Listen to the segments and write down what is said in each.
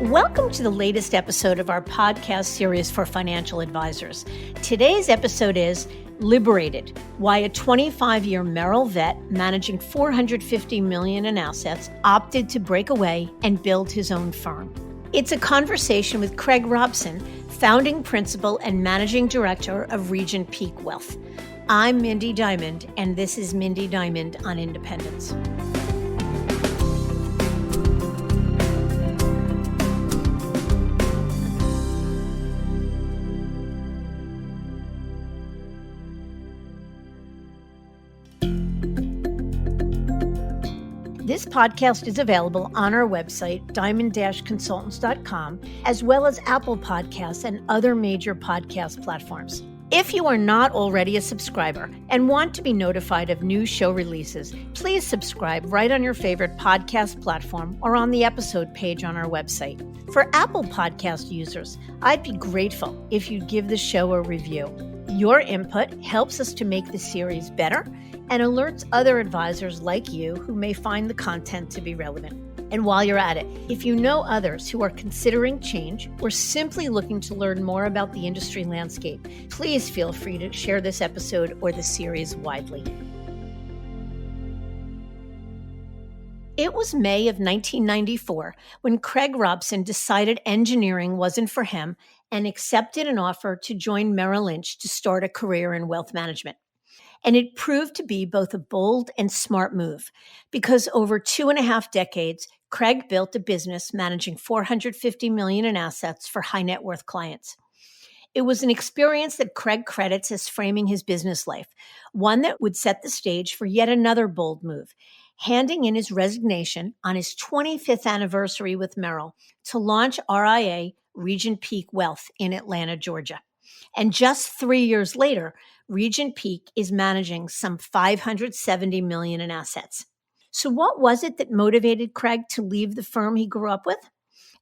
Welcome to the latest episode of our podcast series for financial advisors. Today's episode is Liberated, why a 25-year Merrill vet managing $450 million in assets opted to break away and build his own firm. It's a conversation with Craig Robson, founding principal and managing director of Regent Peak Wealth. I'm Mindy Diamond, and this is Mindy Diamond on Independence. This podcast is available on our website, diamond-consultants.com, as well as Apple Podcasts and other major podcast platforms. If you are not already a subscriber and want to be notified of new show releases, please subscribe right on your favorite podcast platform or on the episode page on our website. For Apple Podcast users, I'd be grateful if you'd give the show a review. Your input helps us to make the series better and alerts other advisors like you who may find the content to be relevant. And while you're at it, if you know others who are considering change or simply looking to learn more about the industry landscape, please feel free to share this episode or the series widely. It was May of 1994 when Craig Robson decided engineering wasn't for him and accepted an offer to join Merrill Lynch to start a career in wealth management. And it proved to be both a bold and smart move because over 2.5 decades, Craig built a business managing $450 million in assets for high net worth clients. It was an experience that Craig credits as framing his business life, one that would set the stage for yet another bold move, handing in his resignation on his 25th anniversary with Merrell to launch RIA Regent Peak Wealth in Atlanta, Georgia. And just 3 years later, Regent Peak is managing some $570 million in assets. So what was it that motivated Craig to leave the firm he grew up with?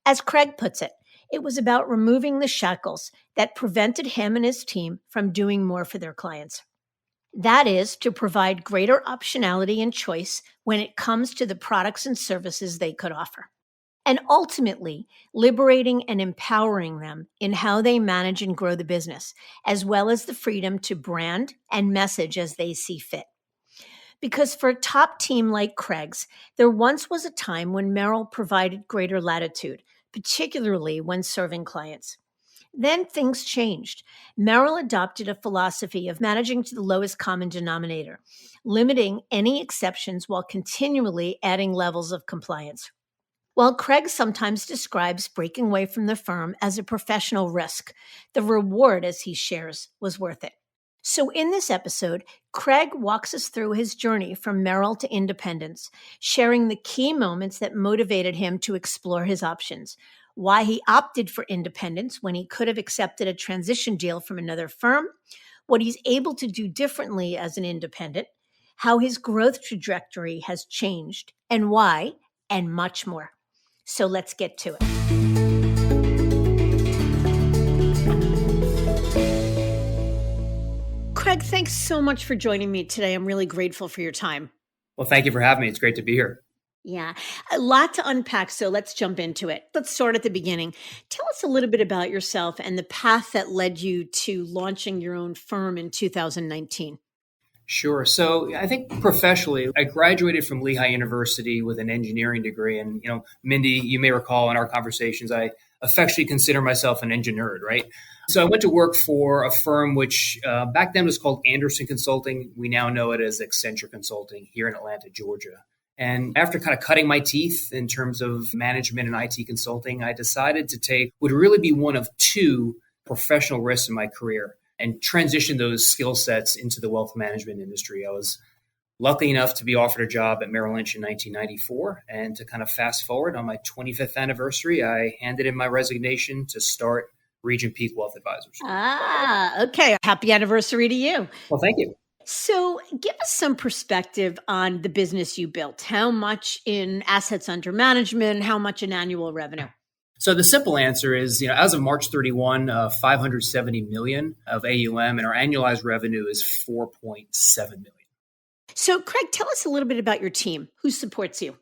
As Craig puts it, it was about removing the shackles that prevented him and his team from doing more for their clients. That is, to provide greater optionality and choice when it comes to the products and services they could offer. And ultimately, liberating and empowering them in how they manage and grow the business, as well as the freedom to brand and message as they see fit. Because for a top team like Craig's, there once was a time when Merrill provided greater latitude, particularly when serving clients. Then things changed. Merrill adopted a philosophy of managing to the lowest common denominator, limiting any exceptions while continually adding levels of compliance. While Craig sometimes describes breaking away from the firm as a professional risk, the reward, as he shares, was worth it. So in this episode, Craig walks us through his journey from Merrill to independence, sharing the key moments that motivated him to explore his options, why he opted for independence when he could have accepted a transition deal from another firm, what he's able to do differently as an independent, how his growth trajectory has changed, and why, and much more. So let's get to it. Craig, thanks so much for joining me today. I'm really grateful for your time. Well, thank you for having me. It's great to be here. Yeah, a lot to unpack, so let's jump into it. Let's start at the beginning. Tell us a little bit about yourself and the path that led you to launching your own firm in 2019. Sure. So I think professionally, I graduated from Lehigh University with an engineering degree. And, Mindy, you may recall in our conversations, I affectionately consider myself an engineer, right? So I went to work for a firm which back then was called Anderson Consulting. We now know it as Accenture Consulting here in Atlanta, Georgia. And after kind of cutting my teeth in terms of management and IT consulting, I decided to take what would really be one of two professional risks in my career and transition those skill sets into the wealth management industry. I was lucky enough to be offered a job at Merrill Lynch in 1994. And to kind of fast forward, on my 25th anniversary, I handed in my resignation to start Regent Peak Wealth Advisors. Okay. Happy anniversary to you. Well, thank you. So give us some perspective on the business you built. How much in assets under management? How much in annual revenue? So the simple answer is, as of March 31, 570 million of AUM, and our annualized revenue is 4.7 million. So Craig, tell us a little bit about your team. Who supports you?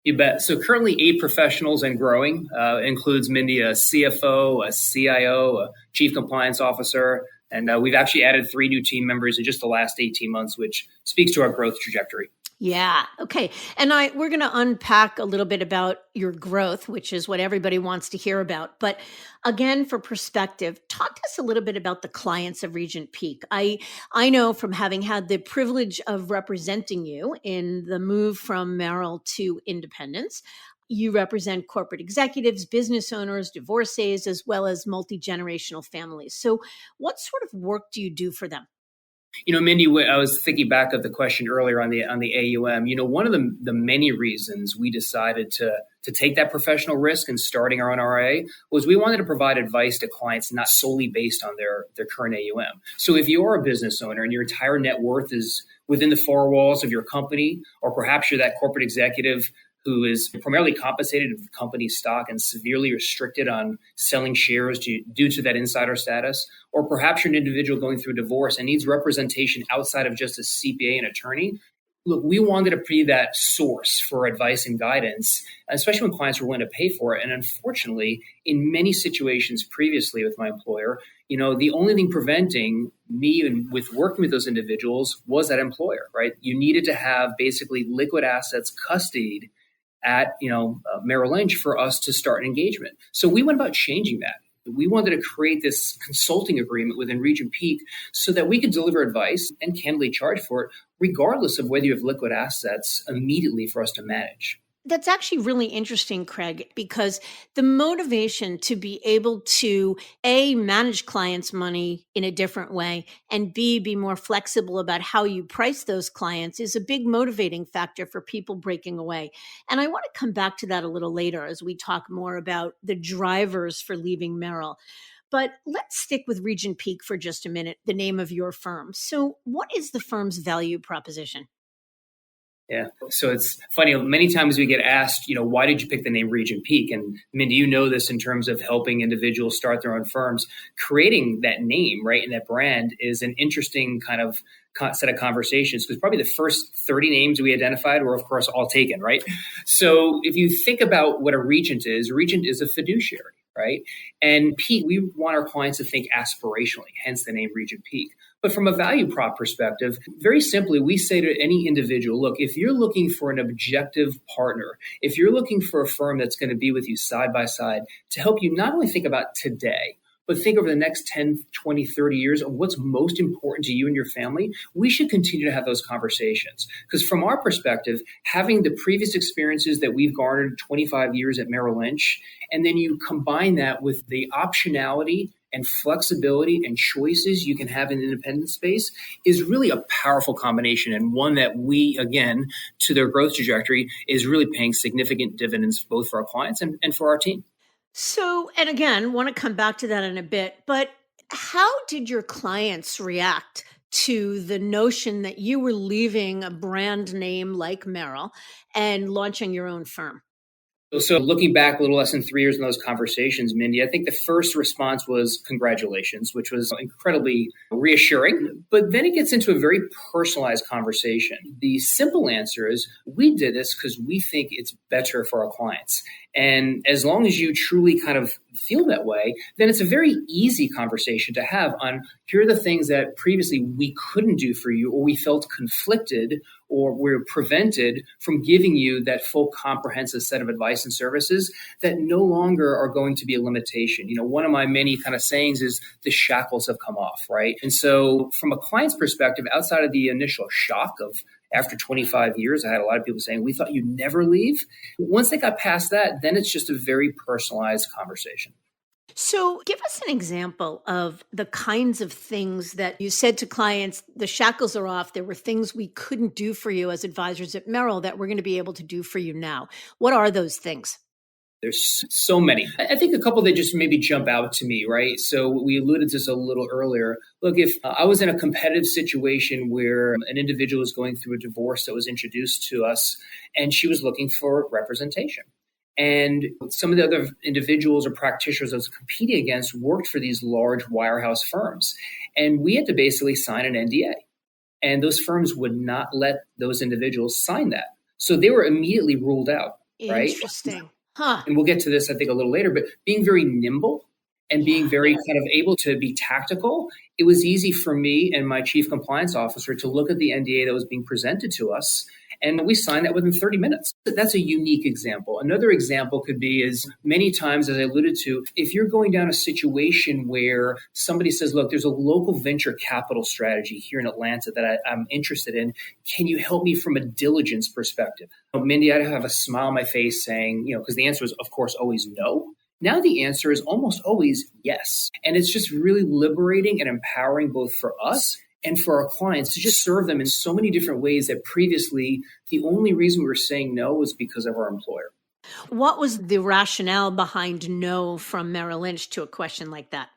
You bet. So currently 8 professionals and growing, includes Mindy, a CFO, a CIO, a chief compliance officer, and we've actually added 3 new team members in just the last 18 months, which speaks to our growth trajectory. Yeah. Okay. And we're going to unpack a little bit about your growth, which is what everybody wants to hear about. But again, for perspective, talk to us a little bit about the clients of Regent Peak. I know from having had the privilege of representing you in the move from Merrell to independence, you represent corporate executives, business owners, divorcees, as well as multi-generational families. So what sort of work do you do for them? Mindy, I was thinking back of the question earlier on the AUM. One of the many reasons we decided to take that professional risk in starting our own RIA was we wanted to provide advice to clients not solely based on their current AUM. So if you're a business owner and your entire net worth is within the 4 walls of your company, or perhaps you're that corporate executive who is primarily compensated with company stock and severely restricted on selling shares due to that insider status, or perhaps you're an individual going through a divorce and needs representation outside of just a CPA and attorney. Look, we wanted to be that source for advice and guidance, especially when clients were willing to pay for it. And unfortunately, in many situations previously with my employer, the only thing preventing me with working with those individuals was that employer, right? You needed to have basically liquid assets custodied at Merrill Lynch for us to start an engagement. So we went about changing that. We wanted to create this consulting agreement within Regent Peak so that we could deliver advice and candidly charge for it, regardless of whether you have liquid assets immediately for us to manage. That's actually really interesting, Craig, because the motivation to be able to A, manage clients' money in a different way, and B, be more flexible about how you price those clients is a big motivating factor for people breaking away. And I want to come back to that a little later as we talk more about the drivers for leaving Merrell. But let's stick with Regent Peak for just a minute, the name of your firm. So what is the firm's value proposition? Yeah. So it's funny, many times we get asked, why did you pick the name Regent Peak? And Mindy, you know this in terms of helping individuals start their own firms. Creating that name, right, and that brand is an interesting kind of set of conversations, because probably the first 30 names we identified were, of course, all taken, right? So if you think about what a regent is a fiduciary, right? And Peak, we want our clients to think aspirationally, hence the name Regent Peak. But from a value prop perspective, very simply, we say to any individual, look, if you're looking for an objective partner, if you're looking for a firm that's going to be with you side by side to help you not only think about today, but think over the next 10, 20, 30 years of what's most important to you and your family, we should continue to have those conversations. Because from our perspective, having the previous experiences that we've garnered 25 years at Merrill Lynch, and then you combine that with the optionality and flexibility and choices you can have in the independent space is really a powerful combination, and one that we, again, to their growth trajectory, is really paying significant dividends both for our clients and for our team. So, and again, want to come back to that in a bit, but how did your clients react to the notion that you were leaving a brand name like Merrell and launching your own firm? So looking back a little less than 3 years in those conversations, Mindy, I think the first response was congratulations, which was incredibly reassuring. But then it gets into a very personalized conversation. The simple answer is we did this because we think it's better for our clients. And as long as you truly kind of feel that way, then it's a very easy conversation to have on here are the things that previously we couldn't do for you, or we felt conflicted, or we're prevented from giving you that full comprehensive set of advice and services that no longer are going to be a limitation. One of my many kind of sayings is the shackles have come off, right? And so from a client's perspective, outside of the initial shock of after 25 years, I had a lot of people saying, we thought you'd never leave. Once they got past that, then it's just a very personalized conversation. So give us an example of the kinds of things that you said to clients, the shackles are off. There were things we couldn't do for you as advisors at Merrill that we're going to be able to do for you now. What are those things? There's so many. I think a couple that just maybe jump out to me, right? So we alluded to this a little earlier. Look, if I was in a competitive situation where an individual was going through a divorce that was introduced to us, and she was looking for representation, and some of the other individuals or practitioners I was competing against worked for these large wirehouse firms, and we had to basically sign an NDA, and those firms would not let those individuals sign that. So they were immediately ruled out. right? Interesting. Huh. And we'll get to this, I think, a little later, but being very nimble and being very kind of able to be tactical, it was easy for me and my chief compliance officer to look at the NDA that was being presented to us. And we signed that within 30 minutes. That's a unique example. Another example could be is many times, as I alluded to, if you're going down a situation where somebody says, look, there's a local venture capital strategy here in Atlanta that I'm interested in. Can you help me from a diligence perspective? Mindy, I'd have a smile on my face saying, because the answer is, of course, always no. Now the answer is almost always yes. And it's just really liberating and empowering both for us and for our clients to just serve them in so many different ways that previously the only reason we were saying no was because of our employer. What was the rationale behind no from Merrill Lynch to a question like that?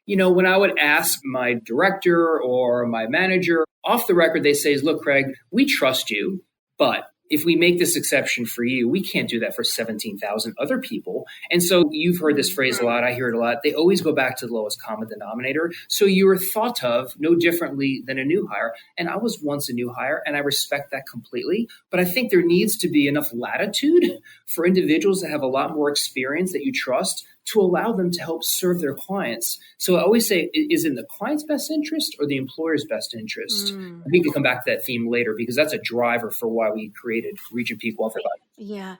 When I would ask my director or my manager, off the record, they say, look, Craig, we trust you, but if we make this exception for you, we can't do that for 17,000 other people. And so you've heard this phrase a lot. I hear it a lot. They always go back to the lowest common denominator. So you were thought of no differently than a new hire. And I was once a new hire, and I respect that completely. But I think there needs to be enough latitude for individuals that have a lot more experience that you trust to allow them to help serve their clients. So I always say, is it in the client's best interest or the employer's best interest? We can come back to that theme later because that's a driver for why we created Regent Peak Wealth. Yeah.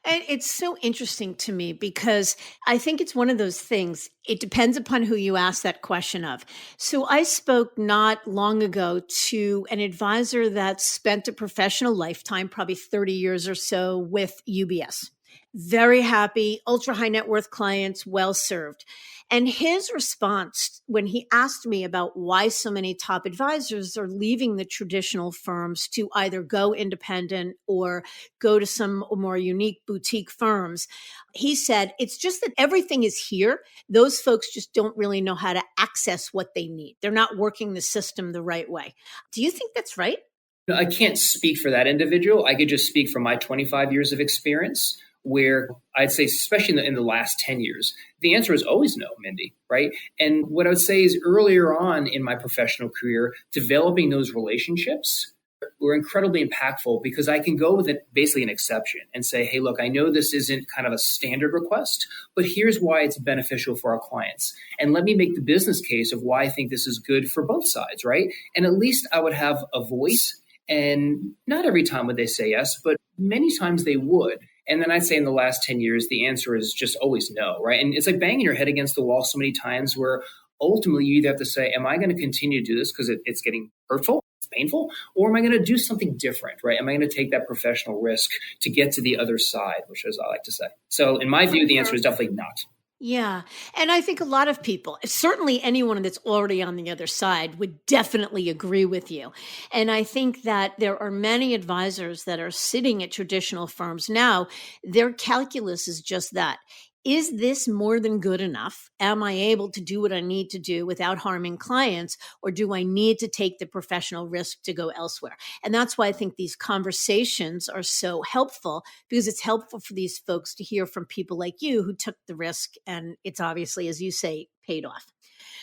And it's so interesting to me because I think it's one of those things. It depends upon who you ask that question of. So I spoke not long ago to an advisor that spent a professional lifetime, probably 30 years or so, with UBS. Very happy, ultra high net worth clients, well served. And his response when he asked me about why so many top advisors are leaving the traditional firms to either go independent or go to some more unique boutique firms, he said, it's just that everything is here. Those folks just don't really know how to access what they need. They're not working the system the right way. Do you think that's right? No, I can't speak for that individual. I could just speak from my 25 years of experience, where I'd say, especially in the last 10 years, the answer is always no, Mindy, right? And what I would say is earlier on in my professional career, developing those relationships were incredibly impactful because I can go with basically an exception and say, hey, look, I know this isn't kind of a standard request, but here's why it's beneficial for our clients. And let me make the business case of why I think this is good for both sides, right? And at least I would have a voice. And not every time would they say yes, but many times they would. And then I'd say in the last 10 years, the answer is just always no, right? And it's like banging your head against the wall so many times where ultimately you either have to say, am I going to continue to do this because it's getting hurtful, it's painful, or am I going to do something different, right? Am I going to take that professional risk to get to the other side, which is I like to say. So in my view, the answer is definitely not. Yeah. And I think a lot of people, certainly anyone that's already on the other side, would definitely agree with you. And I think that there are many advisors that are sitting at traditional firms now. Their calculus is just that. Is this more than good enough? Am I able to do what I need to do without harming clients? Or do I need to take the professional risk to go elsewhere? And that's why I think these conversations are so helpful, because it's helpful for these folks to hear from people like you who took the risk. And it's obviously, as you say, paid off.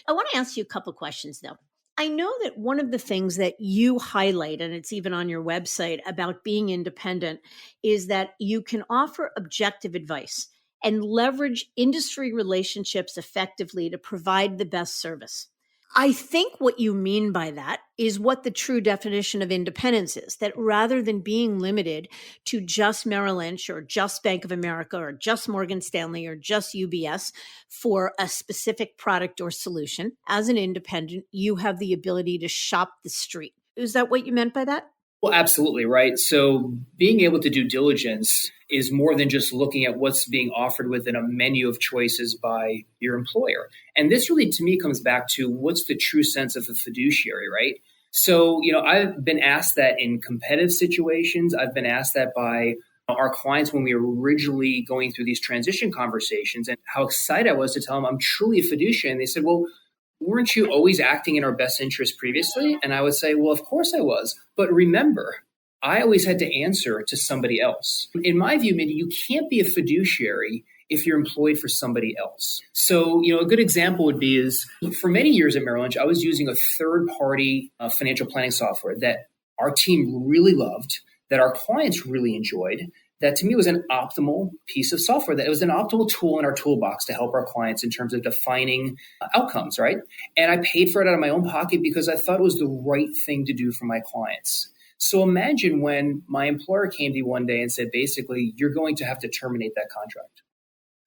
I want to ask you a couple questions, though. I know that one of the things that you highlight, and it's even on your website about being independent, is that you can offer objective advice and leverage industry relationships effectively to provide the best service. I think what you mean by that is what the true definition of independence is, that rather than being limited to just Merrill Lynch or just Bank of America or just Morgan Stanley or just UBS for a specific product or solution, as an independent, you have the ability to shop the street. Is that what you meant by that? Well, absolutely, right? So being able to do diligence is more than just looking at what's being offered within a menu of choices by your employer. And this really, to me, comes back to what's the true sense of a fiduciary, right? So, I've been asked that in competitive situations. I've been asked that by our clients when we were originally going through these transition conversations, and how excited I was to tell them I'm truly a fiduciary. And they said, well, weren't you always acting in our best interest previously? And I would say, well, of course I was. But remember, I always had to answer to somebody else. In my view, Mindy, you can't be a fiduciary if you're employed for somebody else. So, a good example would be is for many years at Merrill Lynch, I was using a third-party financial planning software that our team really loved, that our clients really enjoyed, that to me was an optimal piece of software, that it was an optimal tool in our toolbox to help our clients in terms of defining outcomes, right? And I paid for it out of my own pocket because I thought it was the right thing to do for my clients. So imagine when my employer came to me one day and said, basically, you're going to have to terminate that contract.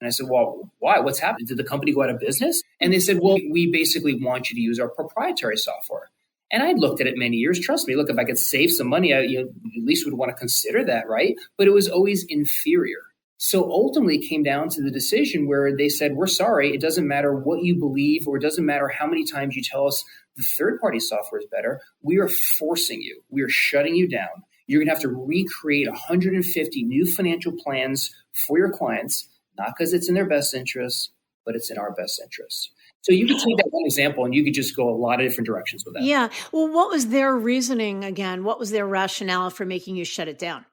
And I said, well, why? What's happened? Did the company go out of business? And they said, well, we basically want you to use our proprietary software. And I looked at it many years. Trust me, look, if I could save some money, I at least would want to consider that, right? But it was always inferior. So ultimately it came down to the decision where they said, we're sorry, it doesn't matter what you believe, or it doesn't matter how many times you tell us the third-party software is better. We are forcing you. We are shutting you down. You're going to have to recreate 150 new financial plans for your clients, not because it's in their best interests, but it's in our best interests. So you could take that one example and you could just go a lot of different directions with that. Yeah. Well, what was their reasoning again? What was their rationale for making you shut it down?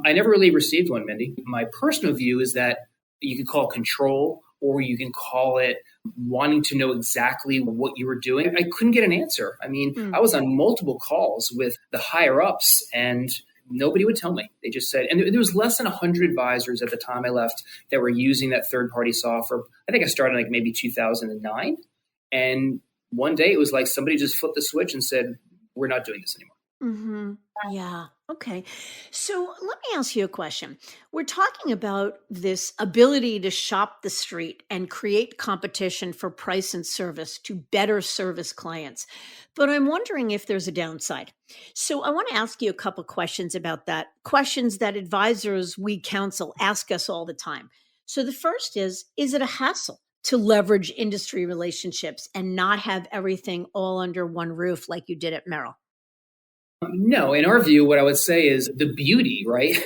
I never really received one, Mindy. My personal view is that you could call control, or you can call it wanting to know exactly what you were doing. I couldn't get an answer. I mean, I was on multiple calls with the higher ups and nobody would tell me. They just said, and there was less than 100 advisors at the time I left that were using that third-party software. I think I started like maybe 2009. And one day it was like somebody just flipped the switch and said, we're not doing this anymore. Mm-hmm. Yeah. Okay. So let me ask you a question. We're talking about this ability to shop the street and create competition for price and service to better service clients. But I'm wondering if there's a downside. So I want to ask you a couple questions about that, questions that advisors we counsel ask us all the time. So the first is it a hassle to leverage industry relationships and not have everything all under one roof like you did at Merrill? No, in our view, what I would say is the beauty, right,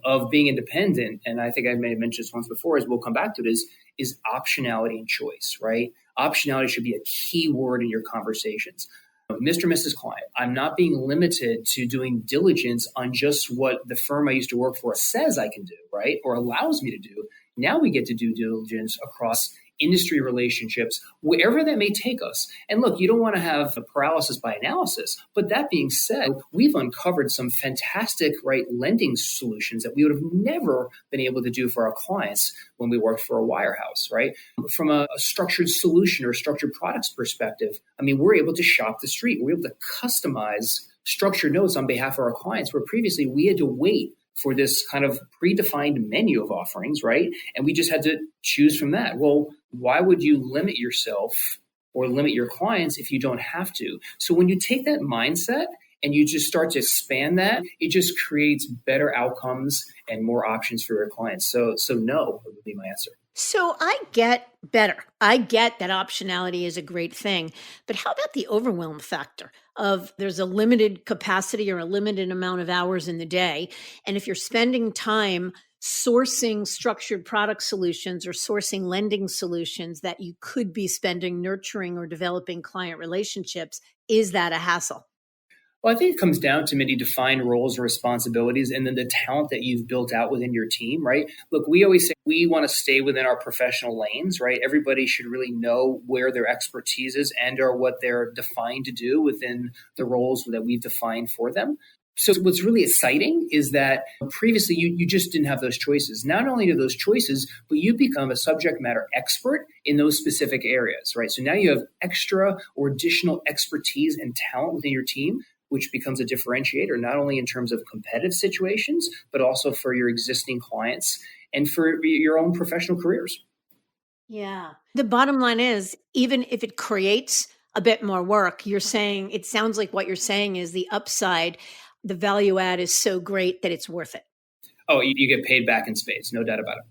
of being independent, and I think I may have mentioned this once before, as we'll come back to it, is optionality and choice, right? Optionality should be a key word in your conversations. Mr. and Mrs. Client, I'm not being limited to doing diligence on just what the firm I used to work for says I can do, right, or allows me to do. Now we get to do diligence across industry relationships, wherever that may take us. And look, you don't want to have a paralysis by analysis. But that being said, we've uncovered some fantastic, right, lending solutions that we would have never been able to do for our clients when we worked for a wirehouse, right? From a structured solution or structured products perspective, I mean, we're able to shop the street. We're able to customize structured notes on behalf of our clients, where previously we had to wait for this kind of predefined menu of offerings, right? And we just had to choose from that. Well, why would you limit yourself or limit your clients if you don't have to? So when you take that mindset and you just start to expand that, it just creates better outcomes and more options for your clients. So no would be my answer. So I get better. I get that optionality is a great thing. But how about the overwhelm factor of there's a limited capacity or a limited amount of hours in the day? And if you're spending time sourcing structured product solutions or sourcing lending solutions that you could be spending nurturing or developing client relationships, is that a hassle? Well, I think it comes down to many defined roles and responsibilities and then the talent that you've built out within your team, right? Look, we always say we want to stay within our professional lanes, right? Everybody should really know where their expertise is and or what they're defined to do within the roles that we've defined for them. So what's really exciting is that previously you just didn't have those choices. Not only are those choices, but you become a subject matter expert in those specific areas, right? So now you have extra or additional expertise and talent within your team, which becomes a differentiator, not only in terms of competitive situations, but also for your existing clients and for your own professional careers. Yeah. The bottom line is, even if it creates a bit more work, it sounds like what you're saying is the upside, the value add is so great that it's worth it. Oh, you get paid back in spades, no doubt about it.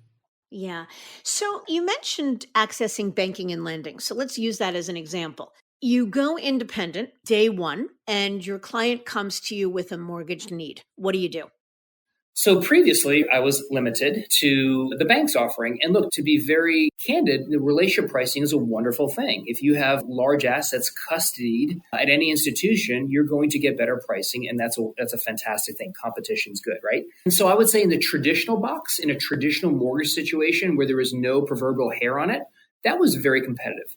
Yeah. So you mentioned accessing banking and lending. So let's use that as an example. You go independent day one, and your client comes to you with a mortgage need. What do you do? So previously, I was limited to the bank's offering. And look, to be very candid, the relationship pricing is a wonderful thing. If you have large assets custodied at any institution, you're going to get better pricing. And that's a fantastic thing. Competition's good, right? And so I would say in the traditional box, in a traditional mortgage situation where there is no proverbial hair on it, that was very competitive.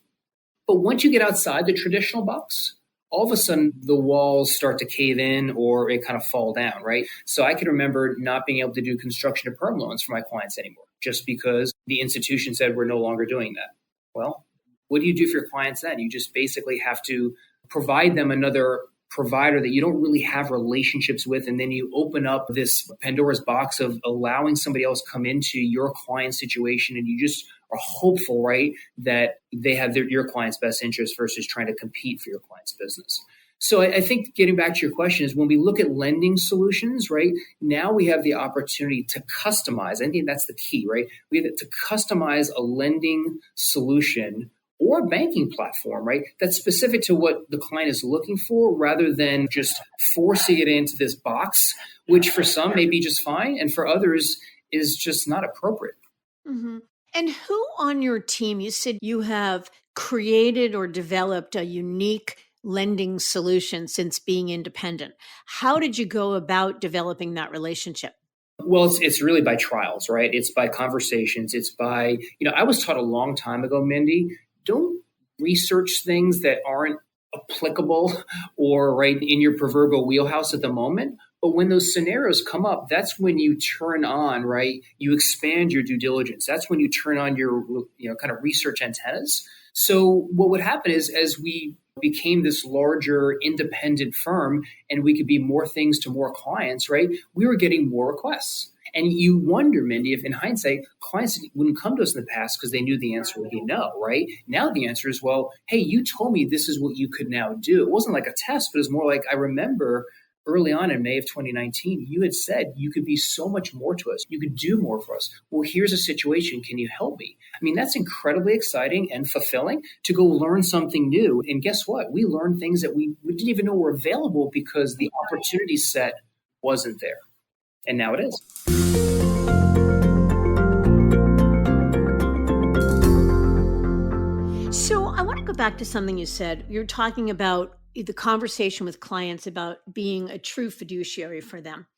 But once you get outside the traditional box, all of a sudden the walls start to cave in or it kind of fall down, right? So I can remember not being able to do construction to perm loans for my clients anymore, just because the institution said we're no longer doing that. Well, what do you do for your clients then? You just basically have to provide them another provider that you don't really have relationships with. And then you open up this Pandora's box of allowing somebody else come into your client situation. And you just are hopeful, right, that they have your client's best interest versus trying to compete for your client's business. So I think getting back to your question is when we look at lending solutions, right, now we have the opportunity to customize. I think that's the key, right? We have to customize a lending solution or banking platform, right, that's specific to what the client is looking for rather than just forcing it into this box, which for some may be just fine and for others is just not appropriate. Mm-hmm. And who on your team, you said you have created or developed a unique lending solution since being independent. How did you go about developing that relationship? Well, it's really by trials, right? It's by conversations. It's by, I was taught a long time ago, Mindy, don't research things that aren't applicable or right in your proverbial wheelhouse at the moment. But when those scenarios come up, that's when you turn on, right? You expand your due diligence. That's when you turn on your, kind of research antennas. So what would happen is as we became this larger independent firm and we could be more things to more clients, right? We were getting more requests. And you wonder, Mindy, if in hindsight, clients wouldn't come to us in the past because they knew the answer would be no, right? Now the answer is, well, hey, you told me this is what you could now do. It wasn't like a test, but it was more like, I remember early on in May of 2019, you had said you could be so much more to us. You could do more for us. Well, here's a situation. Can you help me? I mean, that's incredibly exciting and fulfilling to go learn something new. And guess what? We learned things that we didn't even know were available because the opportunity set wasn't there. And now it is. So I want to go back to something you said. You're talking about the conversation with clients about being a true fiduciary for them.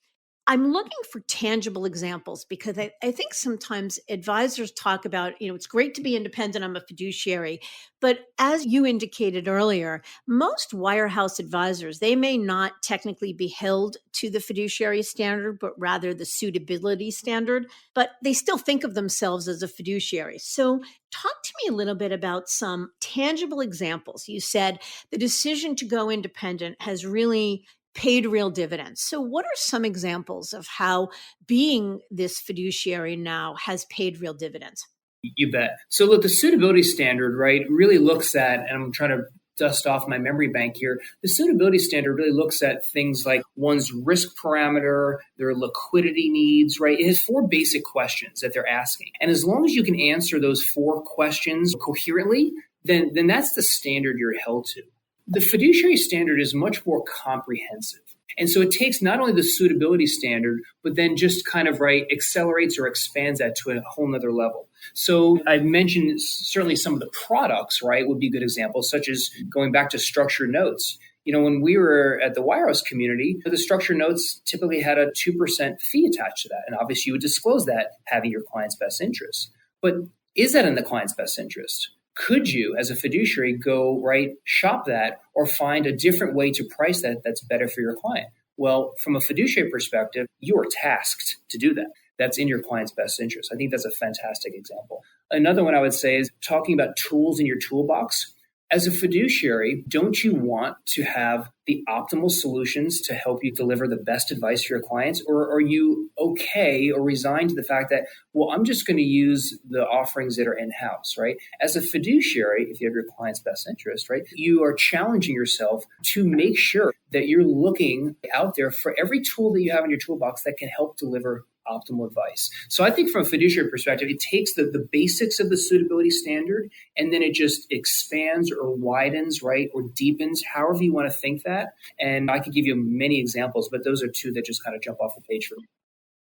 I'm looking for tangible examples because I think sometimes advisors talk about, it's great to be independent, I'm a fiduciary. But as you indicated earlier, most wirehouse advisors, they may not technically be held to the fiduciary standard, but rather the suitability standard, but they still think of themselves as a fiduciary. So talk to me a little bit about some tangible examples. You said the decision to go independent has really paid real dividends. So what are some examples of how being this fiduciary now has paid real dividends? You bet. So look, the suitability standard, right, really looks at, and I'm trying to dust off my memory bank here, the suitability standard really looks at things like one's risk parameter, their liquidity needs, right? It has 4 basic questions that they're asking. And as long as you can answer those 4 questions coherently, then that's the standard you're held to. The fiduciary standard is much more comprehensive. And so it takes not only the suitability standard, but then just kind of accelerates or expands that to a whole nother level. So I've mentioned certainly some of the products, right, would be good examples, such as going back to structured notes. When we were at the wirehouse community, the structured notes typically had a 2% fee attached to that. And obviously you would disclose that having your client's best interest. But is that in the client's best interest? Could you, as a fiduciary, go shop that or find a different way to price that that's better for your client? Well, from a fiduciary perspective, you are tasked to do that. That's in your client's best interest. I think that's a fantastic example. Another one I would say is talking about tools in your toolbox. As a fiduciary, don't you want to have the optimal solutions to help you deliver the best advice for your clients? Or are you okay or resigned to the fact that, well, I'm just going to use the offerings that are in-house, right? As a fiduciary, if you have your client's best interest, right, you are challenging yourself to make sure that you're looking out there for every tool that you have in your toolbox that can help deliver optimal advice. So I think from a fiduciary perspective, it takes the basics of the suitability standard and then it just expands or widens, right, or deepens, however you want to think that. And I could give you many examples, but those are 2 that just kind of jump off the page for me.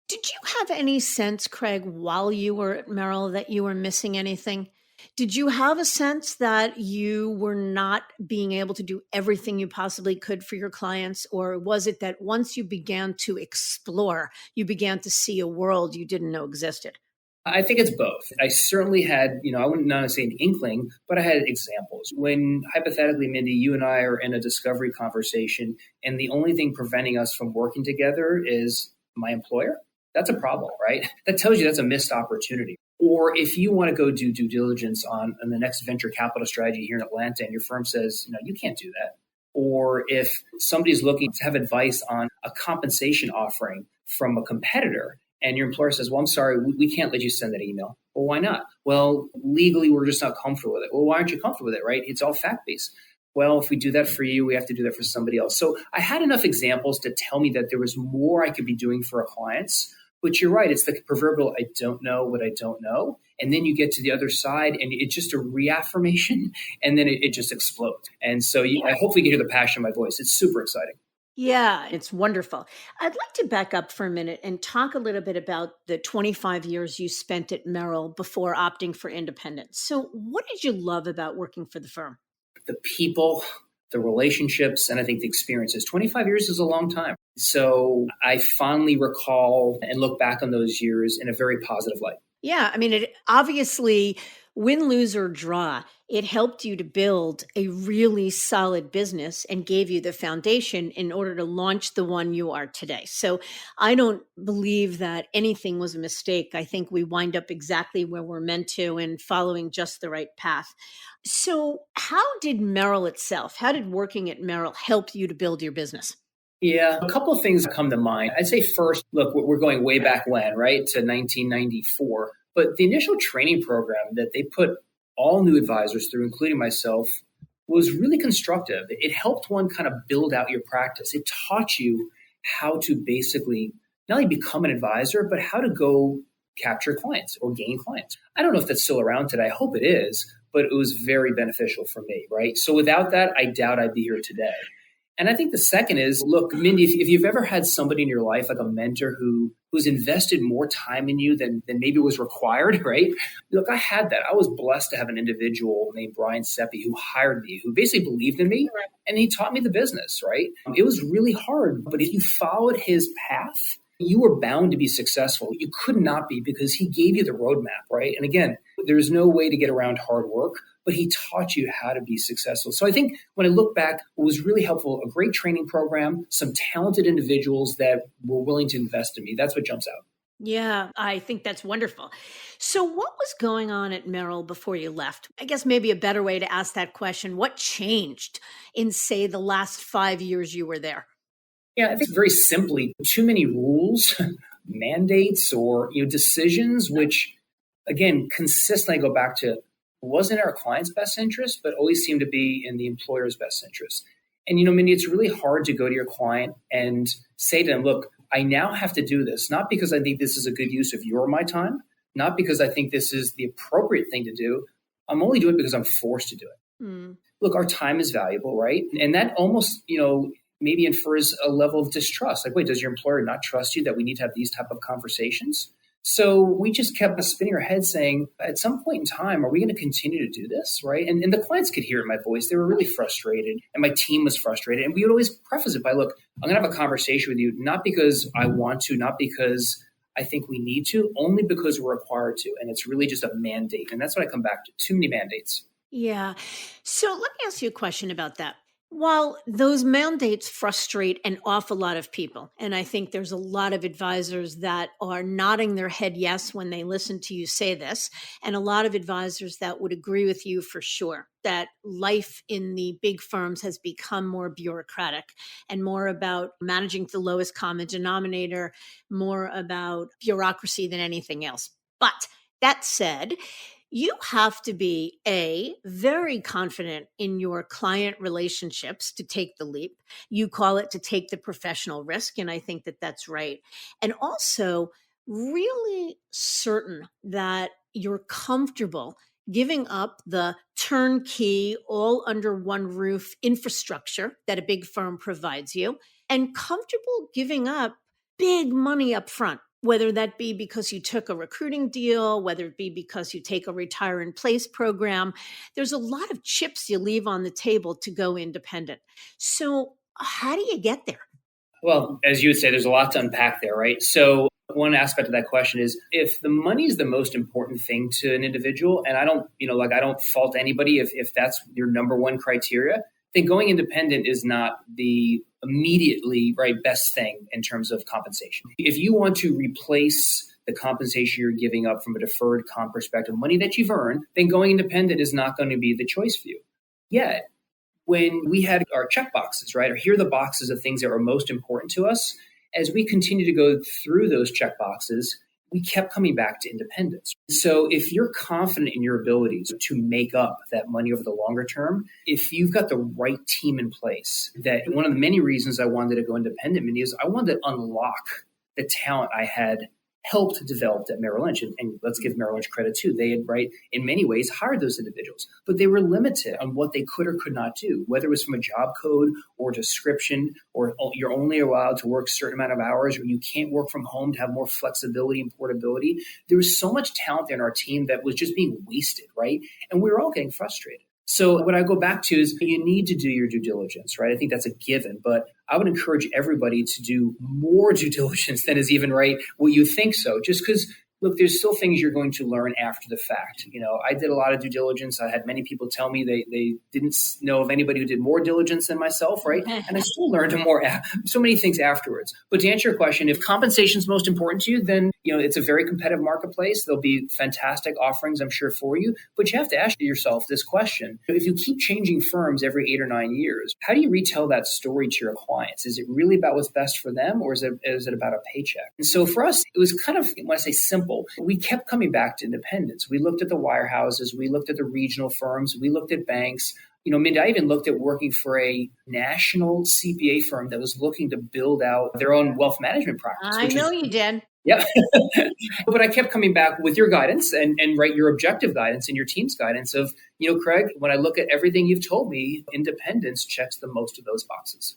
Did you have any sense, Craig, while you were at Merrill that you were missing anything? Did you have a sense that you were not being able to do everything you possibly could for your clients? Or was it that once you began to explore, you began to see a world you didn't know existed? I think it's both. I certainly had, I wouldn't not say an inkling, but I had examples. When hypothetically, Mindy, you and I are in a discovery conversation, and the only thing preventing us from working together is my employer, that's a problem, right? That tells you that's a missed opportunity. Or if you want to go do due diligence on the next venture capital strategy here in Atlanta, and your firm says, you can't do that. Or if somebody's looking to have advice on a compensation offering from a competitor, and your employer says, well, I'm sorry, we can't let you send that email. Well, why not? Well, legally, we're just not comfortable with it. Well, why aren't you comfortable with it, right? It's all fact-based. Well, if we do that for you, we have to do that for somebody else. So I had enough examples to tell me that there was more I could be doing for our clients. But you're right. It's the proverbial, I don't know what I don't know. And then you get to the other side and it's just a reaffirmation and then it just explodes. And so I hopefully you can hear the passion in my voice. It's super exciting. Yeah, it's wonderful. I'd like to back up for a minute and talk a little bit about the 25 years you spent at Merrill before opting for independence. So what did you love about working for the firm? The people, the relationships, and I think the experiences. 25 years is a long time. So I fondly recall and look back on those years in a very positive light. Yeah, I mean, it obviously, win, lose, or draw, it helped you to build a really solid business and gave you the foundation in order to launch the one you are today. So I don't believe that anything was a mistake. I think we wind up exactly where we're meant to and following just the right path. So how did Merrill itself, how did working at Merrill help you to build your business? Yeah, a couple of things come to mind. I'd say first, look, we're going way back when, right, to 1994. But the initial training program that they put all new advisors through, including myself, was really constructive. It helped one kind of build out your practice. It taught you how to basically not only become an advisor, but how to go capture clients or gain clients. I don't know if that's still around today. I hope it is, but it was very beneficial for me, right? So without that, I doubt I'd be here today. And I think the second is, look, Mindy, if you've ever had somebody in your life, like a mentor who's invested more time in you than maybe was required, right? Look, I had that. I was blessed to have an individual named Brian Seppi who hired me, who basically believed in me, and he taught me the business, right? It was really hard, but if you followed his path, you were bound to be successful. You could not be because he gave you the roadmap, right? And again, there's no way to get around hard work, but he taught you how to be successful. So I think when I look back, what was really helpful, a great training program, some talented individuals that were willing to invest in me. That's what jumps out. Yeah, I think that's wonderful. So what was going on at Merrill before you left? I guess maybe a better way to ask that question, what changed in, say, the last 5 years you were there? Yeah, I think very simply, too many rules, mandates, or decisions, which, again, consistently go back to wasn't our client's best interest, but always seemed to be in the employer's best interest. And, Mindy, it's really hard to go to your client and say to them, look, I now have to do this, not because I think this is a good use of your or my time, not because I think this is the appropriate thing to do. I'm only doing it because I'm forced to do it. Look, our time is valuable, right? And that almost, maybe infers a level of distrust. Like, wait, does your employer not trust you that we need to have these type of conversations? So we just kept spinning our heads saying, at some point in time, are we going to continue to do this, right? And the clients could hear it in my voice. They were really frustrated, and my team was frustrated. And we would always preface it by, look, I'm going to have a conversation with you, not because I want to, not because I think we need to, only because we're required to. And it's really just a mandate. And that's what I come back to, too many mandates. Yeah. So let me ask you a question about that. While those mandates frustrate an awful lot of people, and I think there's a lot of advisors that are nodding their head yes when they listen to you say this, and a lot of advisors that would agree with you for sure, that life in the big firms has become more bureaucratic and more about managing the lowest common denominator, more about bureaucracy than anything else. But that said, you have to be very confident in your client relationships to take the leap. You call it to take the professional risk. And I think that that's right. And also really certain that you're comfortable giving up the turnkey, all under one roof infrastructure that a big firm provides you, and comfortable giving up big money up front. Whether that be because you took a recruiting deal, whether it be because you take a retire in place program, there's a lot of chips you leave on the table to go independent. So how do you get there? Well, as you would say, there's a lot to unpack there, right? So one aspect of that question is if the money is the most important thing to an individual, and I don't fault anybody if that's your number one criteria, then going independent is not the immediately best thing in terms of compensation. If you want to replace the compensation you're giving up from a deferred comp perspective, money that you've earned, then going independent is not going to be the choice for you. Yet, when we had our check boxes, or here are the boxes of things that were most important to us, as we continue to go through those check boxes, we kept coming back to independence. So if you're confident in your abilities to make up that money over the longer term, if you've got the right team in place, that one of the many reasons I wanted to go independent, Mindy, is I wanted to unlock the talent I had helped develop at Merrill Lynch. And let's give Merrill Lynch credit too. They had, in many ways, hired those individuals, but they were limited on what they could or could not do, whether it was from a job code or description, or you're only allowed to work a certain amount of hours, or you can't work from home to have more flexibility and portability. There was so much talent in our team that was just being wasted, And we were all getting frustrated. So what I go back to is you need to do your due diligence, I think that's a given, but I would encourage everybody to do more due diligence than is even what you think so, just because, look, there's still things you're going to learn after the fact. I did a lot of due diligence. I had many people tell me they didn't know of anybody who did more diligence than myself, And I still learned so many things afterwards. But to answer your question, if compensation is most important to you, then it's a very competitive marketplace. There'll be fantastic offerings, I'm sure, for you. But you have to ask yourself this question. If you keep changing firms every 8 or 9 years, how do you retell that story to your clients? Is it really about what's best for them, or is it about a paycheck? And so for us, it was kind of, when I say simple, we kept coming back to independence. We looked at the wirehouses. We looked at the regional firms. We looked at banks. Mindy, I even looked at working for a national CPA firm that was looking to build out their own wealth management practice. I know you did. Yeah. But I kept coming back with your guidance and your objective guidance and your team's guidance of, Craig, when I look at everything you've told me, independence checks the most of those boxes.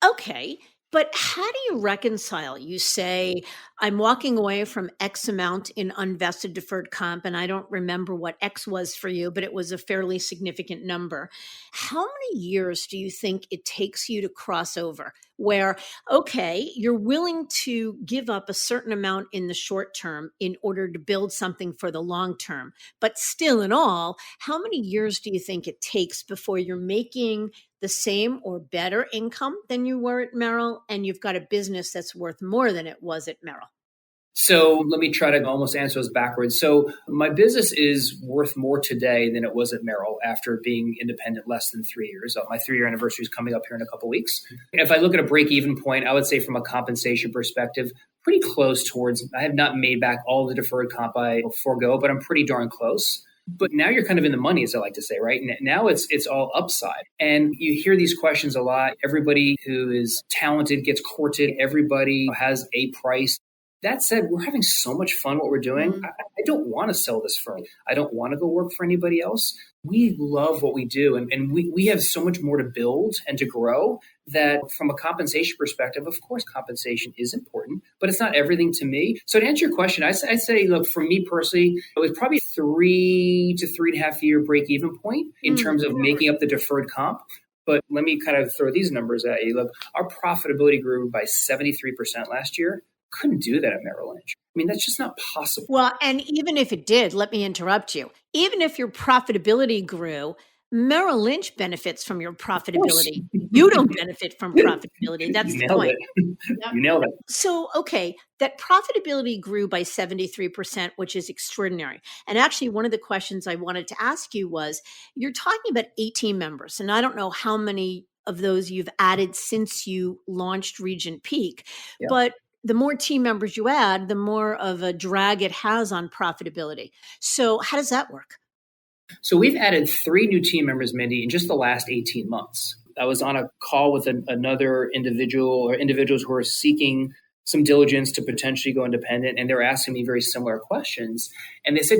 Okay. But how do you reconcile? You say, I'm walking away from X amount in unvested deferred comp, and I don't remember what X was for you, but it was a fairly significant number. How many years do you think it takes you to cross over where, okay, you're willing to give up a certain amount in the short term in order to build something for the long term? But still in all, how many years do you think it takes before you're making the same or better income than you were at Merrill, and you've got a business that's worth more than it was at Merrill? So let me try to almost answer those backwards. So my business is worth more today than it was at Merrill after being independent less than 3 years. My 3-year anniversary is coming up here in a couple of weeks. If I look at a break-even point, I would say from a compensation perspective, pretty close towards, I have not made back all the deferred comp I forego, but I'm pretty darn close. But now you're kind of in the money, as I like to say, Now it's all upside. And you hear these questions a lot. Everybody who is talented gets courted. Everybody has a price. That said, we're having so much fun what we're doing. Mm-hmm. I don't want to sell this firm. I don't want to go work for anybody else. We love what we do. And we have so much more to build and to grow that from a compensation perspective, of course, compensation is important, but it's not everything to me. So to answer your question, I'd say, look, for me personally, it was probably 3 to 3.5 year break-even point in terms of making up the deferred comp. But let me kind of throw these numbers at you. Look, our profitability grew by 73% last year. Couldn't do that at Merrill Lynch. I mean, that's just not possible. Well, and even if it did, let me interrupt you. Even if your profitability grew, Merrill Lynch benefits from your profitability. You don't benefit from profitability. That's the point. You nailed it. So, okay, that profitability grew by 73%, which is extraordinary. And actually, one of the questions I wanted to ask you was, you're talking about 18 members, and I don't know how many of those you've added since you launched Regent Peak, but the more team members you add, the more of a drag it has on profitability. So how does that work? So we've added 3 new team members, Mindy, in just the last 18 months. I was on a call with another individual or individuals who are seeking some diligence to potentially go independent. And they're asking me very similar questions. And they said,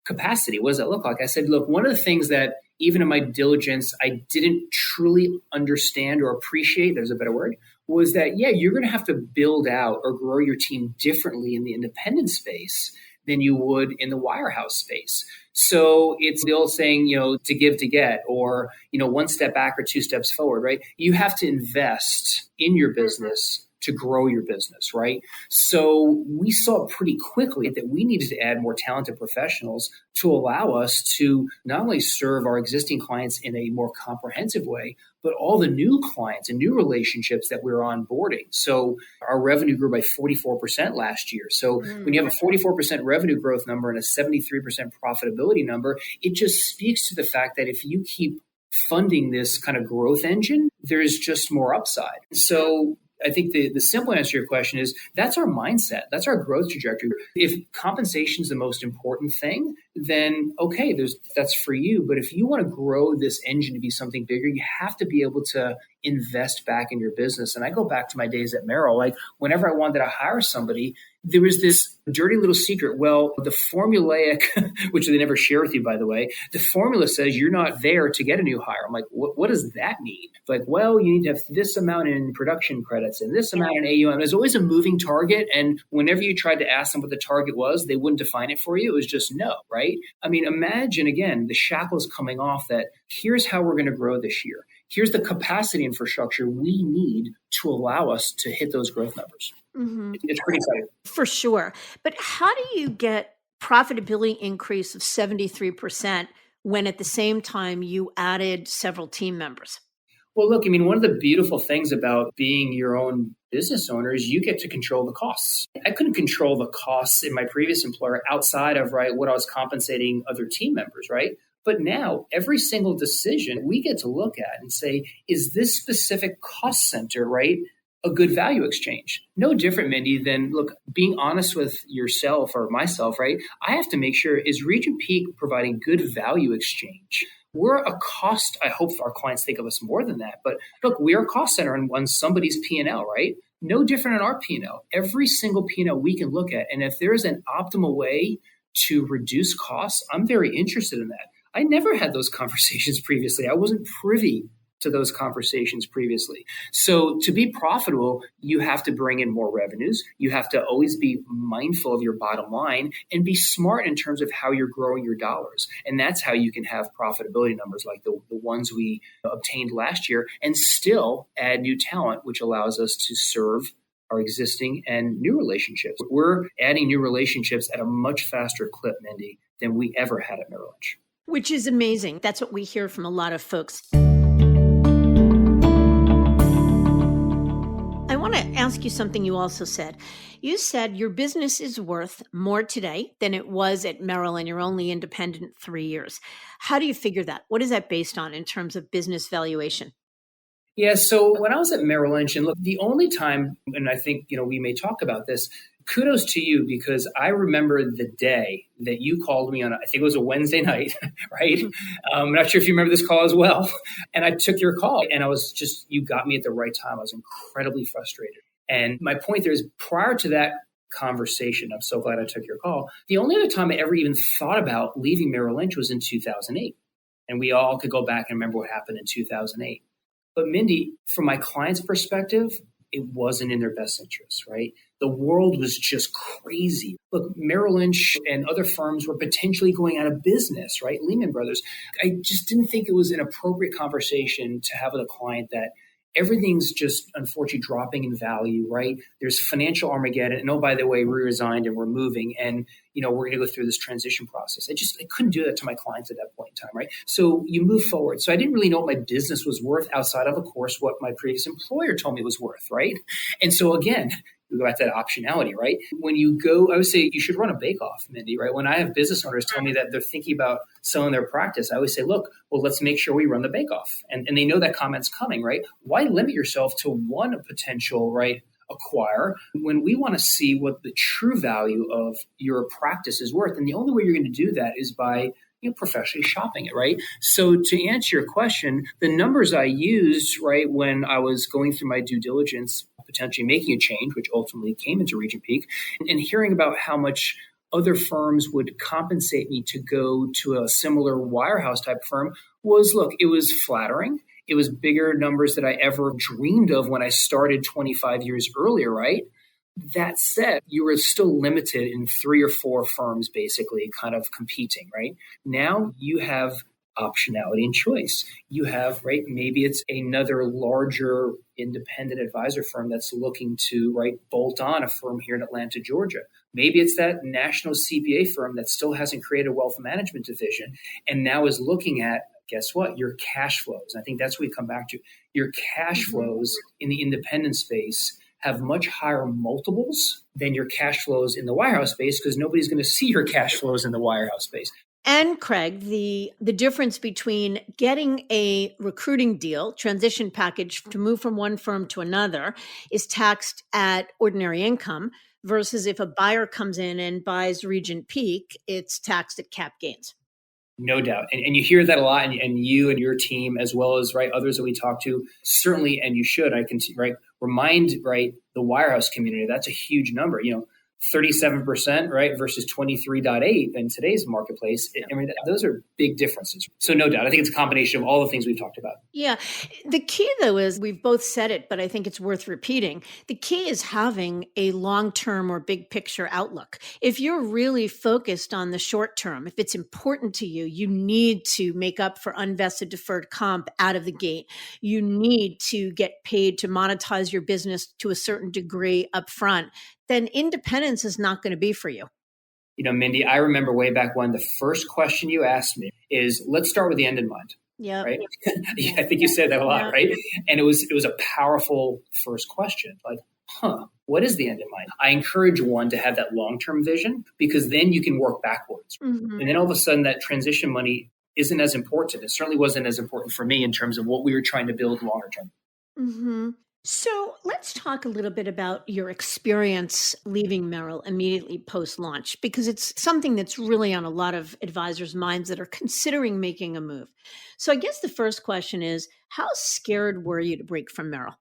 capacity, what does that look like? I said, look, one of the things that even in my diligence, I didn't truly understand or appreciate, there's a better word, was that, you're going to have to build out or grow your team differently in the independent space than you would in the wirehouse space. So it's the old saying, to give to get, or, 1 step back or 2 steps forward, right? You have to invest in your business to to grow your business, right? So we saw pretty quickly that we needed to add more talented professionals to allow us to not only serve our existing clients in a more comprehensive way, but all the new clients and new relationships that we're onboarding. So our revenue grew by 44% last year. So when you have a 44% revenue growth number and a 73% profitability number, it just speaks to the fact that if you keep funding this kind of growth engine, there's just more upside. So I think the simple answer to your question is that's our mindset. That's our growth trajectory. If compensation is the most important thing, then okay, that's for you. But if you want to grow this engine to be something bigger, you have to be able to invest back in your business. And I go back to my days at Merrill. Like whenever I wanted to hire somebody, there was this dirty little secret. Well, the formulaic, which they never share with you, by the way, the formula says you're not there to get a new hire. I'm like, what does that mean? Like, well, you need to have this amount in production credits and this amount in AUM. There's always a moving target. And whenever you tried to ask them what the target was, they wouldn't define it for you. It was just no, right? I mean, imagine, again, the shackles coming off that here's how we're going to grow this year. Here's the capacity infrastructure we need to allow us to hit those growth numbers. Mm-hmm. It's pretty exciting. For sure. But how do you get profitability increase of 73% when at the same time you added several team members? Well, look, I mean, one of the beautiful things about being your own business owner is you get to control the costs. I couldn't control the costs in my previous employer outside of, right, what I was compensating other team members, right? But now every single decision we get to look at and say, is this specific cost center, right, a good value exchange? No different, Mindy, than, look, being honest with yourself or myself, right? I have to make sure, is Regent Peak providing good value exchange? We're a cost. I hope our clients think of us more than that. But look, we are a cost center on somebody's P&L, right? No different in our P&L. Every single P&L we can look at. And if there is an optimal way to reduce costs, I'm very interested in that. I never had those conversations previously. I wasn't privy to those conversations previously. So to be profitable, you have to bring in more revenues. You have to always be mindful of your bottom line and be smart in terms of how you're growing your dollars. And that's how you can have profitability numbers like the ones we obtained last year and still add new talent, which allows us to serve our existing and new relationships. We're adding new relationships at a much faster clip, Mindy, than we ever had at Merrill Lynch. Which is amazing. That's what we hear from a lot of folks. I want to ask you something you also said. You said your business is worth more today than it was at Merrill and you're only independent 3 years. How do you figure that? What is that based on in terms of business valuation? Yeah, so when I was at Merrill Lynch, and look, the only time, and I think, we may talk about this, kudos to you, because I remember the day that you called me on, I think it was a Wednesday night, right? I'm not sure if you remember this call as well. And I took your call and you got me at the right time. I was incredibly frustrated. And my point there is, prior to that conversation, I'm so glad I took your call. The only other time I ever even thought about leaving Merrill Lynch was in 2008. And we all could go back and remember what happened in 2008. But Mindy, from my client's perspective, it wasn't in their best interest, right? The world was just crazy. Look, Merrill Lynch and other firms were potentially going out of business, right? Lehman Brothers. I just didn't think it was an appropriate conversation to have with a client that everything's just unfortunately dropping in value, right? There's financial Armageddon. And oh, by the way, we resigned and we're moving and, we're going to go through this transition process. I couldn't do that to my clients at that point in time, right? So you move forward. So I didn't really know what my business was worth outside of course, what my previous employer told me it was worth, right? And so again, we go back to that optionality, right? When you go, I would say you should run a bake-off, Mindy, right? When I have business owners tell me that they're thinking about selling their practice, I always say, look, well, let's make sure we run the bake-off. And they know that comment's coming, right? Why limit yourself to one potential, right, acquire when we want to see what the true value of your practice is worth? And the only way you're going to do that is by professionally shopping it, right? So to answer your question, the numbers I used, right, when I was going through my due diligence, potentially making a change, which ultimately came into Regent Peak, and hearing about how much other firms would compensate me to go to a similar wirehouse type firm was, look, it was flattering. It was bigger numbers that I ever dreamed of when I started 25 years earlier, right? That said, you were still limited in 3 or 4 firms basically kind of competing, right? Now you have optionality and choice. You have, right, maybe it's another larger independent advisor firm that's looking to bolt on a firm here in Atlanta, Georgia. Maybe it's that national CPA firm that still hasn't created a wealth management division and now is looking at, guess what, your cash flows. I think that's what we come back to. Your cash flows in the independent space have much higher multiples than your cash flows in the wirehouse space because nobody's going to see your cash flows in the wirehouse space. And Craig, the difference between getting a recruiting deal, transition package to move from one firm to another is taxed at ordinary income versus if a buyer comes in and buys Regent Peak, it's taxed at cap gains. No doubt. And you hear that a lot, and you and your team, as well as others that we talk to, certainly, and you should, remind the wirehouse community, that's a huge number, 37%, versus 23.8 in today's marketplace. I mean, those are big differences. So no doubt, I think it's a combination of all the things we've talked about. Yeah. The key, though, is we've both said it, but I think it's worth repeating. The key is having a long-term or big picture outlook. If you're really focused on the short term, if it's important to you, you need to make up for unvested deferred comp out of the gate. You need to get paid to monetize your business to a certain degree up front. Then independence is not going to be for you. Mindy, I remember way back when the first question you asked me is, let's start with the end in mind. Yeah. Right. I think you said that a lot, right? And it was a powerful first question. What is the end in mind? I encourage one to have that long-term vision because then you can work backwards. Mm-hmm. And then all of a sudden that transition money isn't as important. It certainly wasn't as important for me in terms of what we were trying to build longer term. Mm-hmm. So let's talk a little bit about your experience leaving Merrill immediately post-launch, because it's something that's really on a lot of advisors' minds that are considering making a move. So I guess the first question is, how scared were you to break from Merrill?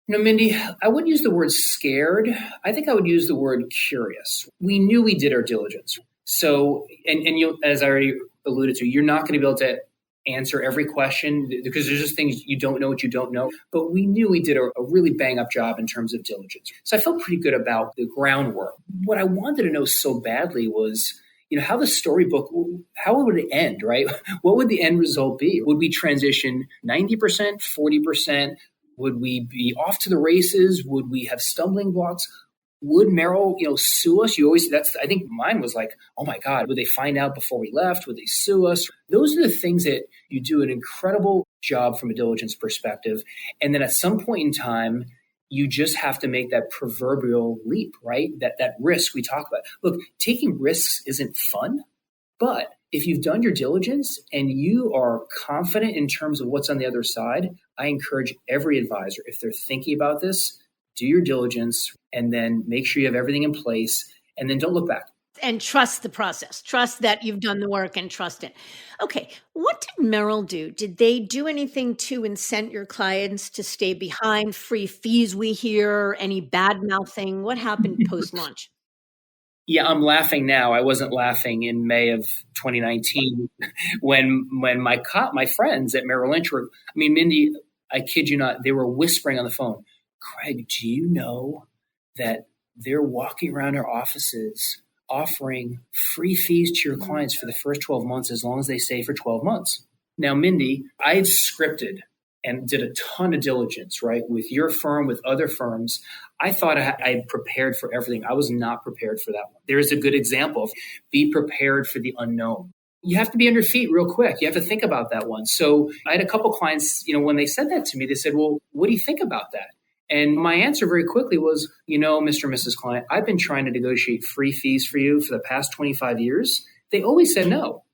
Mindy, I wouldn't use the word scared. I think I would use the word curious. We knew we did our diligence. So, and you, as I already alluded to, you're not going to be able to answer every question because there's just things you don't know what you don't know. But we knew we did a really bang up job in terms of diligence. So I felt pretty good about the groundwork. What I wanted to know so badly was, how the storybook, how would it end, right? What would the end result be? Would we transition 90%, 40%? Would we be off to the races? Would we have stumbling blocks? Would Merrell, sue us? I think mine was oh my God, would they find out before we left? Would they sue us? Those are the things that you do an incredible job from a diligence perspective. And then at some point in time, you just have to make that proverbial leap, right? That risk we talk about. Look, taking risks isn't fun, but if you've done your diligence and you are confident in terms of what's on the other side, I encourage every advisor, if they're thinking about this, do your diligence and then make sure you have everything in place and then don't look back. And trust the process. Trust that you've done the work and trust it. Okay. What did Merrill do? Did they do anything to incent your clients to stay behind? Free fees we hear? Any bad mouthing? What happened post-launch? Yeah, I'm laughing now. I wasn't laughing in May of 2019 when my friends at Merrill Lynch were, Mindy, I kid you not, they were whispering on the phone, Craig, do you know that they're walking around our offices offering free fees to your clients for the first 12 months as long as they stay for 12 months? Now, Mindy, I had scripted and did a ton of diligence, with your firm, with other firms. I thought I had prepared for everything. I was not prepared for that one. There's a good example of be prepared for the unknown. You have to be on your feet real quick. You have to think about that one. So I had a couple clients, when they said that to me, they said, well, what do you think about that? And my answer very quickly was, Mr. and Mrs. Client, I've been trying to negotiate free fees for you for the past 25 years. They always said no.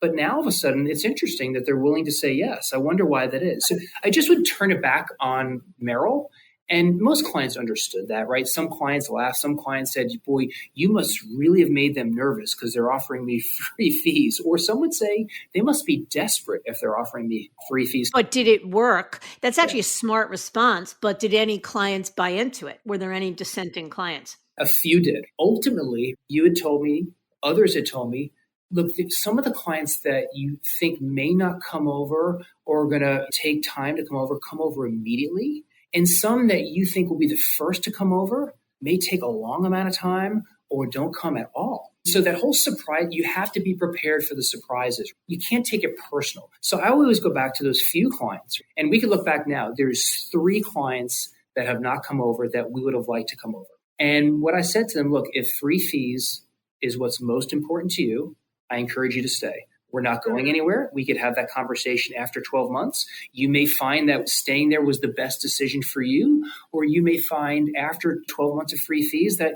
But now all of a sudden, it's interesting that they're willing to say yes. I wonder why that is. So I just would turn it back on Merrill. And most clients understood that, right? Some clients laughed. Some clients said, boy, you must really have made them nervous because they're offering me free fees. Or some would say they must be desperate if they're offering me free fees. But did it work? That's actually a smart response. But did any clients buy into it? Were there any dissenting clients? A few did. Ultimately, you had told me, others had told me, look, some of the clients that you think may not come over or are going to take time to come over immediately. And some that you think will be the first to come over may take a long amount of time or don't come at all. So that whole surprise, you have to be prepared for the surprises. You can't take it personal. So I always go back to those few clients, and we can look back now. There's 3 clients that have not come over that we would have liked to come over. And what I said to them, look, if 3 fees is what's most important to you, I encourage you to stay. We're not going anywhere. We could have that conversation after 12 months. You may find that staying there was the best decision for you, or you may find after 12 months of free fees that,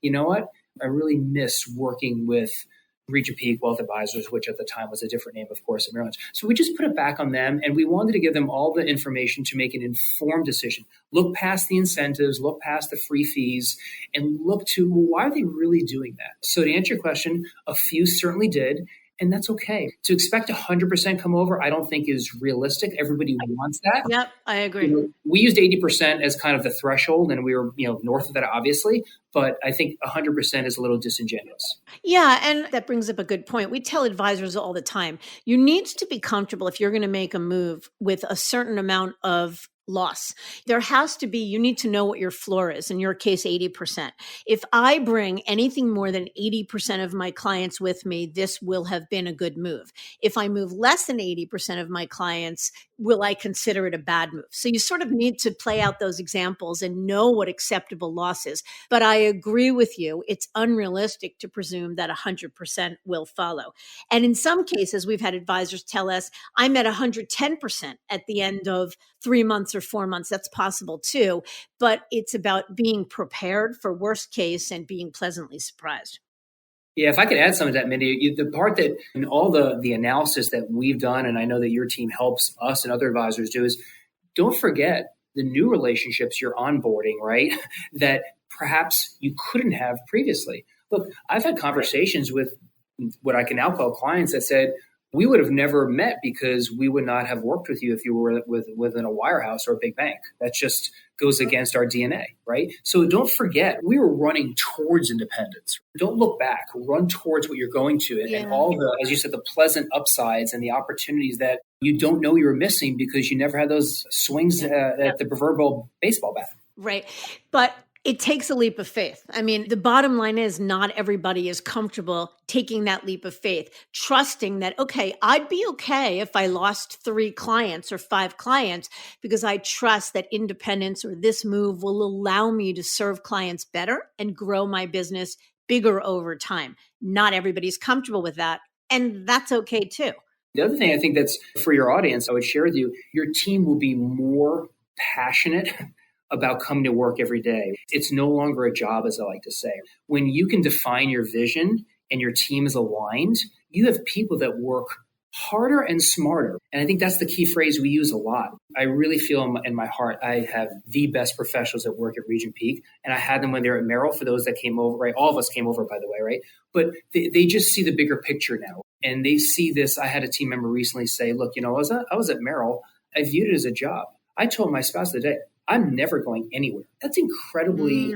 you know what? I really miss working with Regent Peak Wealth Advisors, which at the time was a different name, of course, at Merrill Lynch. So we just put it back on them, and we wanted to give them all the information to make an informed decision. Look past the incentives, look past the free fees, and look to, well, why are they really doing that? So to answer your question, a few certainly did. And that's okay. To expect 100% come over, I don't think is realistic. Everybody wants that. Yep, I agree. We used 80% as kind of the threshold, and we were, north of that, obviously. But I think 100% is a little disingenuous. Yeah, and that brings up a good point. We tell advisors all the time, you need to be comfortable if you're going to make a move with a certain amount of loss. There has to be, you need to know what your floor is, in your case, 80%. If I bring anything more than 80% of my clients with me, this will have been a good move. If I move less than 80% of my clients, will I consider it a bad move? So you sort of need to play out those examples and know what acceptable loss is. But I agree with you. It's unrealistic to presume that 100% will follow. And in some cases, we've had advisors tell us, I'm at 110% at the end of 3 months or 4 months. That's possible too. But it's about being prepared for worst case and being pleasantly surprised. Yeah, if I could add some of that, Mindy, the part that in all the analysis that we've done, and I know that your team helps us and other advisors do, is don't forget the new relationships you're onboarding, right? That perhaps you couldn't have previously. Look, I've had conversations with what I can now call clients that said, we would have never met because we would not have worked with you if you were within a wirehouse or a big bank. That just goes against our DNA, right? So don't forget, we were running towards independence. Don't look back, run towards what you're going to. And all the, as you said, the pleasant upsides and the opportunities that you don't know you were missing because you never had those swings at the proverbial baseball bat. Right. But it takes a leap of faith. I mean, the bottom line is not everybody is comfortable taking that leap of faith, trusting that, okay, I'd be okay if I lost 3 clients or 5 clients because I trust that independence or this move will allow me to serve clients better and grow my business bigger over time. Not everybody's comfortable with that. And that's okay too. The other thing I think that's for your audience, I would share with you, your team will be more passionate about coming to work every day. It's no longer a job, as I like to say. When you can define your vision and your team is aligned, you have people that work harder and smarter. And I think that's the key phrase we use a lot. I really feel in my heart, I have the best professionals that work at Regent Peak. And I had them when they were at Merrell, for those that came over, right? All of us came over, by the way, right? But they just see the bigger picture now. And they see this. I had a team member recently say, look, I was at Merrell. I viewed it as a job. I told my spouse the day, I'm never going anywhere. That's incredibly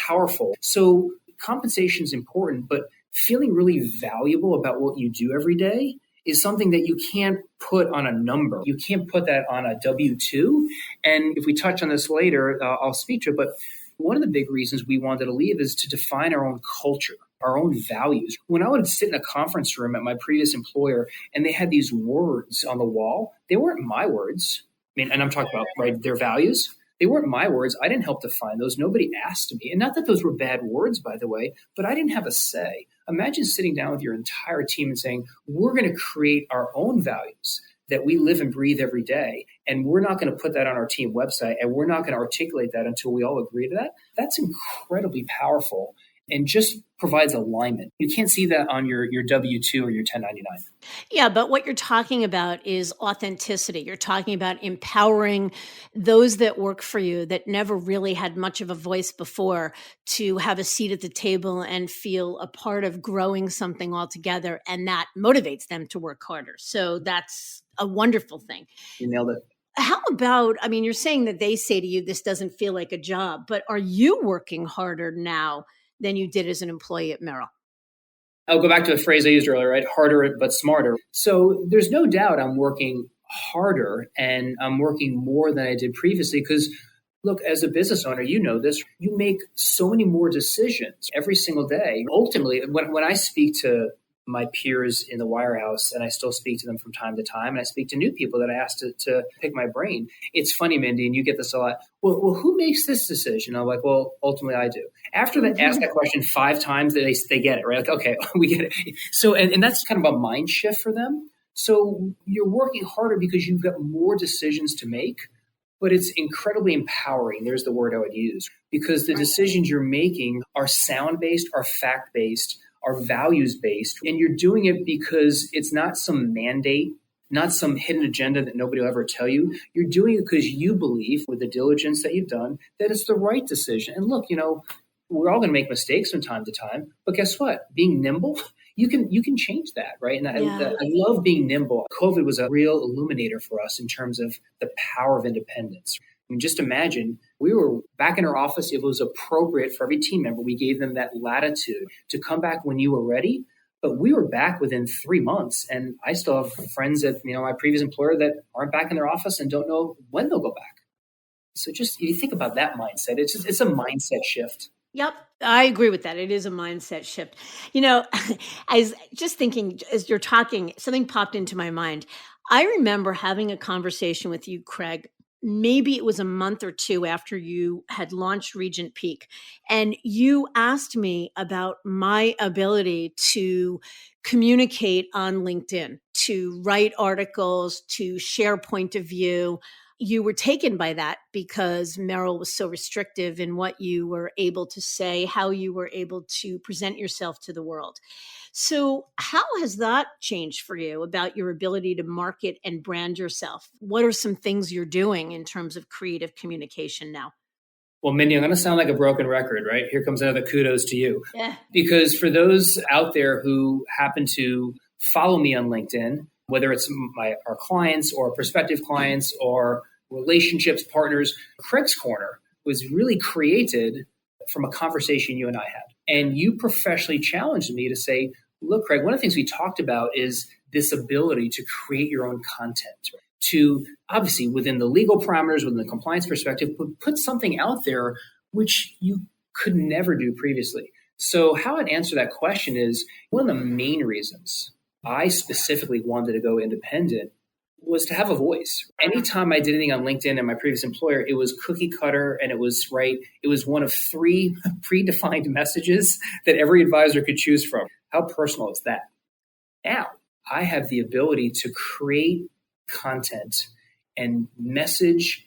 powerful. So compensation is important, but feeling really valuable about what you do every day is something that you can't put on a number. You can't put that on a W-2. And if we touch on this later, I'll speak to it. But one of the big reasons we wanted to leave is to define our own culture, our own values. When I would sit in a conference room at my previous employer and they had these words on the wall, they weren't my words. And I'm talking about, right, their values. They weren't my words. I didn't help define those. Nobody asked me. And not that those were bad words, by the way, but I didn't have a say. Imagine sitting down with your entire team and saying, we're going to create our own values that we live and breathe every day. And we're not going to put that on our team website. And we're not going to articulate that until we all agree to that. That's incredibly powerful and just provides alignment. You can't see that on your W-2 or your 1099. Yeah, but what you're talking about is authenticity. You're talking about empowering those that work for you that never really had much of a voice before to have a seat at the table and feel a part of growing something all together. And that motivates them to work harder. So that's a wonderful thing. You nailed it. How about, you're saying that they say to you, this doesn't feel like a job, but are you working harder now than you did as an employee at Merrell? I'll go back to a phrase I used earlier, right? Harder, but smarter. So there's no doubt I'm working harder and I'm working more than I did previously because Look, as a business owner, you know this, you make so many more decisions every single day. Ultimately, when I speak to my peers in the wirehouse, and I still speak to them from time to time, and I speak to new people that I ask to pick my brain. It's funny, Mindy, and you get this a lot. Well, who makes this decision? I'm like, well, ultimately I do. After they ask that question 5 times, they get it, right? Like, okay, we get it. So, and that's kind of a mind shift for them. So you're working harder because you've got more decisions to make, but it's incredibly empowering. There's the word I would use, because the decisions you're making are sound-based, are fact-based, are values-based, and you're doing it because it's not some mandate, not some hidden agenda that nobody will ever tell you. You're doing it because you believe, with the diligence that you've done, that it's the right decision. And look, we're all going to make mistakes from time to time, but guess what? Being nimble, you can change that, right? And I love being nimble. COVID was a real illuminator for us in terms of the power of independence. I mean, just imagine, we were back in our office. It was appropriate for every team member. We gave them that latitude to come back when you were ready. But we were back within 3 months. And I still have friends at my previous employer that aren't back in their office and don't know when they'll go back. So just you think about that mindset. It's a mindset shift. Yep. I agree with that. It is a mindset shift. I was just thinking as you're talking, something popped into my mind. I remember having a conversation with you, Craig. Maybe it was a month or 2 after you had launched Regent Peak. And you asked me about my ability to communicate on LinkedIn, to write articles, to share point of view. You were taken by that because Merrell was so restrictive in what you were able to say, how you were able to present yourself to the world. So how has that changed for you about your ability to market and brand yourself? What are some things you're doing in terms of creative communication now? Well, Mindy, I'm going to sound like a broken record, right? Here comes another kudos to you. Yeah. Because for those out there who happen to follow me on LinkedIn, whether it's our clients or prospective clients or relationships, partners, Craig's Corner was really created from a conversation you and I had. And you professionally challenged me to say, look, Craig, one of the things we talked about is this ability to create your own content, to obviously within the legal parameters, within the compliance perspective, put something out there which you could never do previously. So how I'd answer that question is, one of the main reasons I specifically wanted to go independent was to have a voice. Anytime I did anything on LinkedIn and my previous employer, it was cookie cutter and it was one of 3 predefined messages that every advisor could choose from. How personal is that? Now I have the ability to create content and message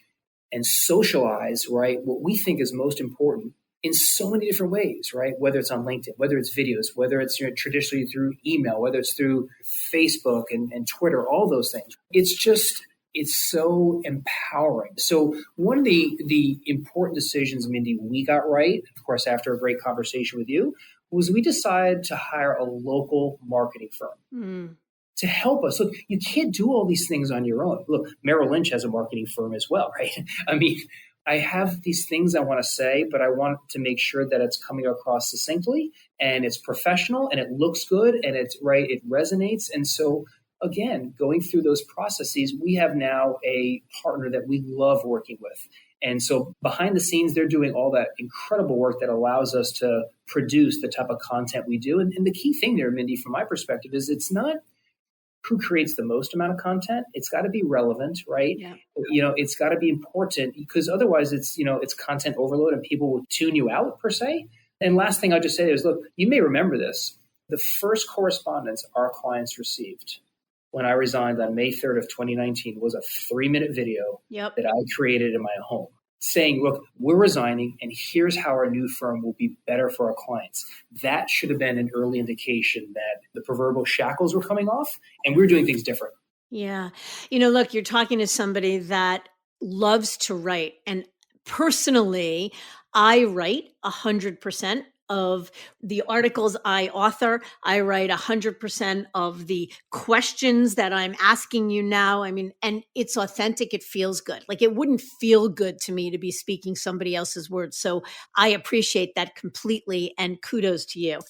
and socialize, right, what we think is most important in so many different ways, right? Whether it's on LinkedIn, whether it's videos, whether it's traditionally through email, whether it's through Facebook and Twitter, all those things. It's so empowering. So one of the important decisions, Mindy, we got right, of course, after a great conversation with you, was we decided to hire a local marketing firm to help us. Look, you can't do all these things on your own. Look, Merrill Lynch has a marketing firm as well, right? I mean, I have these things I want to say, but I want to make sure that it's coming across succinctly and it's professional and it looks good and it's right, it resonates. And so again, going through those processes, we have now a partner that we love working with. And so behind the scenes, they're doing all that incredible work that allows us to produce the type of content we do. And the key thing there, Mindy, from my perspective, is it's not who creates the most amount of content. It's got to be relevant, right? Yeah. It's got to be important, because otherwise it's content overload and people will tune you out per se. And last thing I'll just say is, look, you may remember this. The first correspondence our clients received when I resigned on May 3rd of 2019 was a 3-minute video that I created in my home saying, look, we're resigning and here's how our new firm will be better for our clients. That should have been an early indication that the proverbial shackles were coming off and we were doing things different. Yeah. Look, you're talking to somebody that loves to write. And personally, I write 100% of the articles I author. I write 100% of the questions that I'm asking you now. I mean, and it's authentic. It feels good. Like, it wouldn't feel good to me to be speaking somebody else's words. So I appreciate that completely. And kudos to you.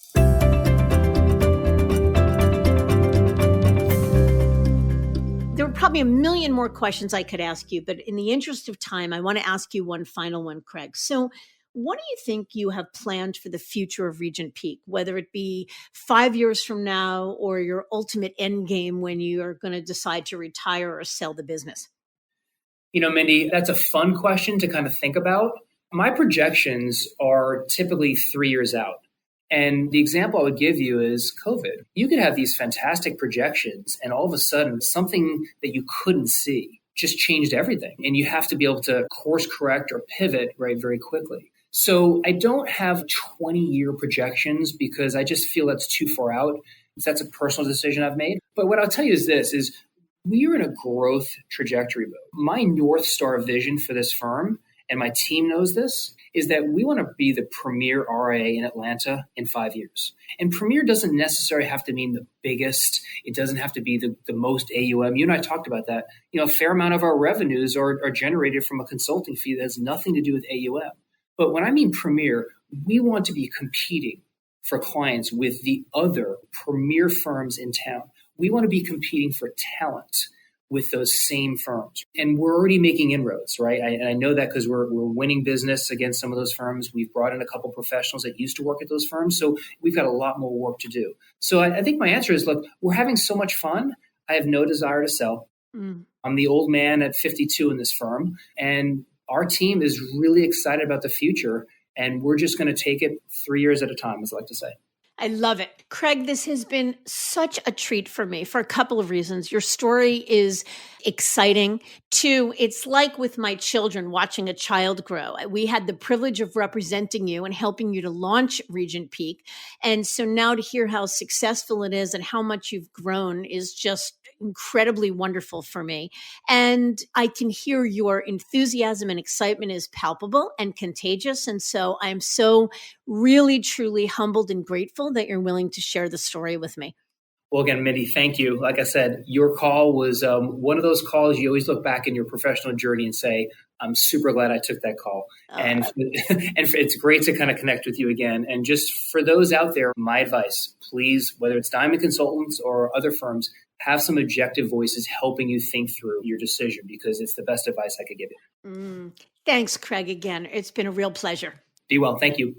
There are probably a million more questions I could ask you, but in the interest of time, I want to ask you one final one, Craig. So what do you think you have planned for the future of Regent Peak, whether it be 5 years from now or your ultimate end game when you are going to decide to retire or sell the business? Mindy, that's a fun question to kind of think about. My projections are typically 3 years out. And the example I would give you is COVID. You could have these fantastic projections, and all of a sudden, something that you couldn't see just changed everything. And you have to be able to course correct or pivot very quickly. So I don't have 20-year projections because I just feel that's too far out. That's a personal decision I've made. But what I'll tell you is this, is we are in a growth trajectory mode. My North Star vision for this firm, and my team knows this, is that we want to be the premier RIA in Atlanta in 5 years. And premier doesn't necessarily have to mean the biggest. It doesn't have to be the most AUM. You and I talked about that. A fair amount of our revenues are generated from a consulting fee that has nothing to do with AUM. But when I mean premier, we want to be competing for clients with the other premier firms in town. We want to be competing for talent with those same firms. And we're already making inroads, right? And I know that because we're winning business against some of those firms. We've brought in a couple professionals that used to work at those firms. So we've got a lot more work to do. So I think my answer is, look, we're having so much fun. I have no desire to sell. I'm the old man at 52 in this firm. And our team is really excited about the future. And we're just going to take it 3 years at a time, as I like to say. I love it. Craig, this has been such a treat for me for a couple of reasons. Your story is exciting. 2, it's like with my children, watching a child grow. We had the privilege of representing you and helping you to launch Regent Peak. And so now to hear how successful it is and how much you've grown is just incredibly wonderful for me. And I can hear your enthusiasm and excitement is palpable and contagious. And so I'm so really, truly humbled and grateful that you're willing to share the story with me. Well, again, Mindy, thank you. Like I said, your call was one of those calls you always look back in your professional journey and say, I'm super glad I took that call. And it's great to kind of connect with you again. And just for those out there, my advice, please, whether it's Diamond Consultants or other firms, have some objective voices helping you think through your decision, because it's the best advice I could give you. Thanks, Craig, again. It's been a real pleasure. Be well. Thank you.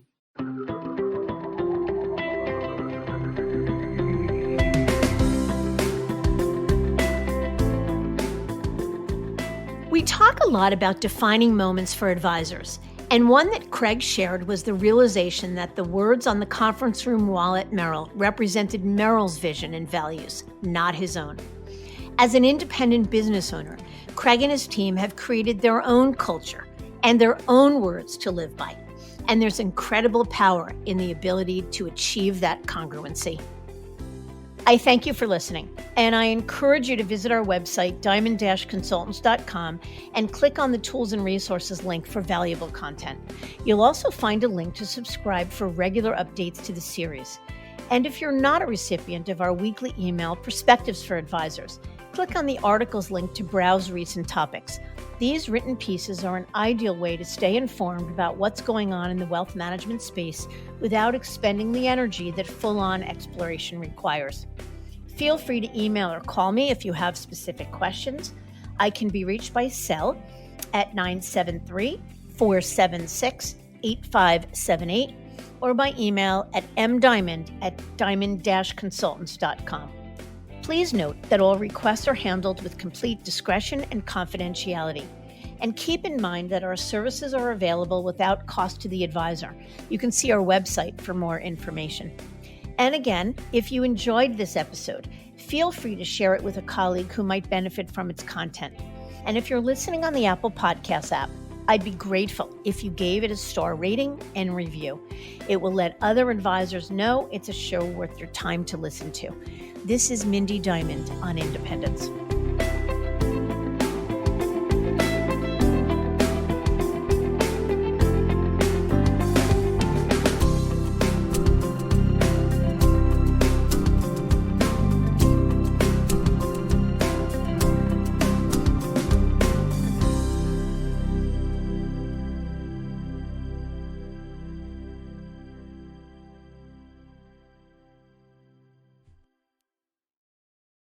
We talk a lot about defining moments for advisors, and one that Craig shared was the realization that the words on the conference room wall at Merrell represented Merrell's vision and values, not his own. As an independent business owner, Craig and his team have created their own culture and their own words to live by, and there's incredible power in the ability to achieve that congruency. I thank you for listening, and I encourage you to visit our website, diamond-consultants.com, and click on the Tools and Resources link for valuable content. You'll also find a link to subscribe for regular updates to the series. And if you're not a recipient of our weekly email, Perspectives for Advisors, click on the articles link to browse recent topics. These written pieces are an ideal way to stay informed about what's going on in the wealth management space without expending the energy that full-on exploration requires. Feel free to email or call me if you have specific questions. I can be reached by cell at 973-476-8578 or by email at mdiamond@diamond-consultants.com. Please note that all requests are handled with complete discretion and confidentiality. And keep in mind that our services are available without cost to the advisor. You can see our website for more information. And again, if you enjoyed this episode, feel free to share it with a colleague who might benefit from its content. And if you're listening on the Apple Podcasts app, I'd be grateful if you gave it a star rating and review. It will let other advisors know it's a show worth your time to listen to. This is Mindy Diamond on Independence.